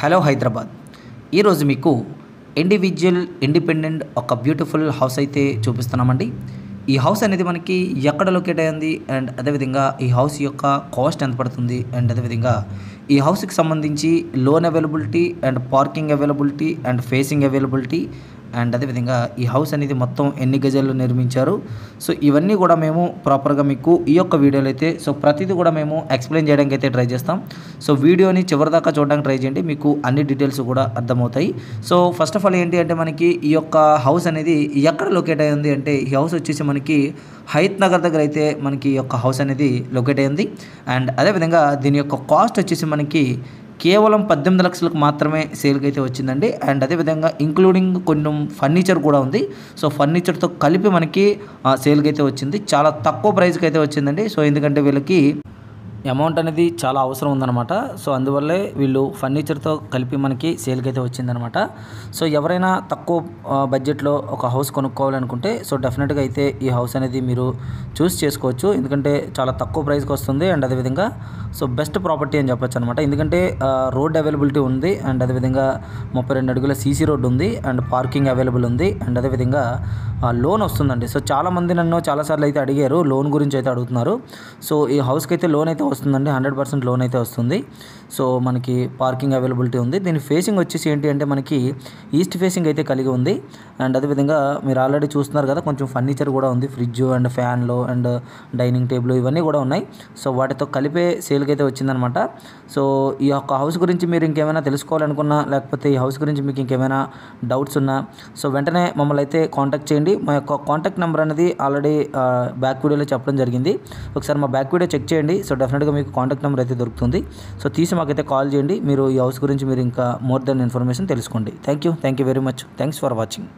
Hello Hyderabad. ఈరోజు మీకు independent ఒక బ్యూటిఫుల్ హౌస్ అయితే చూపిస్తున్నామండి. ఈ హౌస్ అనేది మనకి ఎక్కడ లొకేట్ అయ్యింది అండ్ అదేవిధంగా ఈ హౌస్ యొక్క కాస్ట్ ఎంత పడుతుంది అండ్ అదేవిధంగా ఈ హౌస్కి సంబంధించి loan availability and parking availability and facing availability and అదేవిధంగా ఈ హౌస్ అనేది మొత్తం ఎన్ని గజాల్లో నిర్మించారు. సో ఇవన్నీ కూడా మేము ప్రాపర్గా మీకు ఈ యొక్క వీడియోలో అయితే ప్రతిదీ కూడా మేము ఎక్స్ప్లెయిన్ చేయడానికి అయితే ట్రై చేస్తాం. సో వీడియోని చివరిదాకా చూడడానికి ట్రై చేయండి, మీకు అన్ని డీటెయిల్స్ కూడా అర్థమవుతాయి. సో ఫస్ట్ ఆఫ్ ఆల్ ఏంటి అంటే మనకి ఈ యొక్క హౌస్ అనేది ఎక్కడ లొకేట్ అయ్యింది అంటే ఈ హౌస్ వచ్చేసి మనకి హయత్ నగర్ దగ్గర అయితే మనకి ఈ యొక్క హౌస్ అనేది లొకేట్ అయ్యింది. అండ్ అదేవిధంగా దీని యొక్క కాస్ట్ వచ్చేసి మనకి కేవలం 18 లక్షలకు మాత్రమే సేల్కి అయితే వచ్చిందండి. అండ్ అదేవిధంగా ఇంక్లూడింగ్ కొంచెం ఫర్నిచర్ కూడా ఉంది. సో ఫర్నిచర్తో కలిపి మనకి సేల్కి అయితే వచ్చింది. చాలా తక్కువ ప్రైస్కి అయితే వచ్చిందండి. సో ఎందుకంటే వీళ్ళకి అమౌంట్ అనేది చాలా అవసరం ఉందన్నమాట. సో అందువల్లే వీళ్ళు ఫర్నిచర్తో కలిపి మనకి సేల్కి అయితే వచ్చిందనమాట. సో ఎవరైనా తక్కువ బడ్జెట్లో ఒక హౌస్ కొనుక్కోవాలనుకుంటే సో డెఫినెట్గా అయితే ఈ హౌస్ అనేది మీరు చూస్ చేసుకోవచ్చు. ఎందుకంటే చాలా తక్కువ ప్రైస్కి వస్తుంది అండ్ అదేవిధంగా సో బెస్ట్ ప్రాపర్టీ అని చెప్పొచ్చు అనమాట. ఎందుకంటే రోడ్ అవైలబిలిటీ ఉంది అండ్ అదేవిధంగా 32 అడుగుల సీసీ రోడ్ ఉంది అండ్ పార్కింగ్ అవైలబుల్ ఉంది అండ్ అదేవిధంగా లోన్ వస్తుందండి. సో చాలామంది నన్ను చాలాసార్లు అయితే అడిగారు, లోన్ గురించి అయితే అడుగుతున్నారు. సో ఈ హౌస్కి అయితే లోన్ అయితే వస్తుందండి, 100% లోన్ అయితే వస్తుంది. సో మనకి పార్కింగ్ అవైలబిలిటీ ఉంది. దీని ఫేసింగ్ వచ్చేసి ఏంటి అంటే మనకి ఈస్ట్ ఫేసింగ్ అయితే కలిగి ఉంది అండ్ అదేవిధంగా మీరు ఆల్రెడీ చూస్తున్నారు కదా, కొంచెం ఫర్నిచర్ కూడా ఉంది, ఫ్రిడ్జ్ అండ్ ఫ్యాన్లు అండ్ డైనింగ్ టేబుల్ ఇవన్నీ కూడా ఉన్నాయి. సో వాటితో కలిపే సేల్కి అయితే వచ్చిందనమాట. సో ఈ యొక్క హౌస్ గురించి మీరు ఇంకేమైనా తెలుసుకోవాలనుకున్నా లేకపోతే ఈ హౌస్ గురించి మీకు ఇంకేమైనా డౌట్స్ ఉన్నా సో వెంటనే మమ్మల్ని అయితే కాంటాక్ట్ చేయండి. మా యొక్క కాంటాక్ట్ నెంబర్ అనేది ఆల్రెడీ బ్యాక్ వీడియోలో చెప్పడం జరిగింది. ఒకసారి మా బ్యాక్ వీడియో చెక్ చేయండి. సో డెఫినెట్గా మీకు కాంటాక్ట్ నెంబర్ అయితే దొరుకుతుంది. సో తీసి మాకైతే కాల్ చేయండి. మీరు ఈ హౌస్ గురించి మీరు ఇంకా మోర్ దెన్ ఇన్ఫర్మేషన్ తెలుసుకోండి. Thank you very much. Thanks for watching.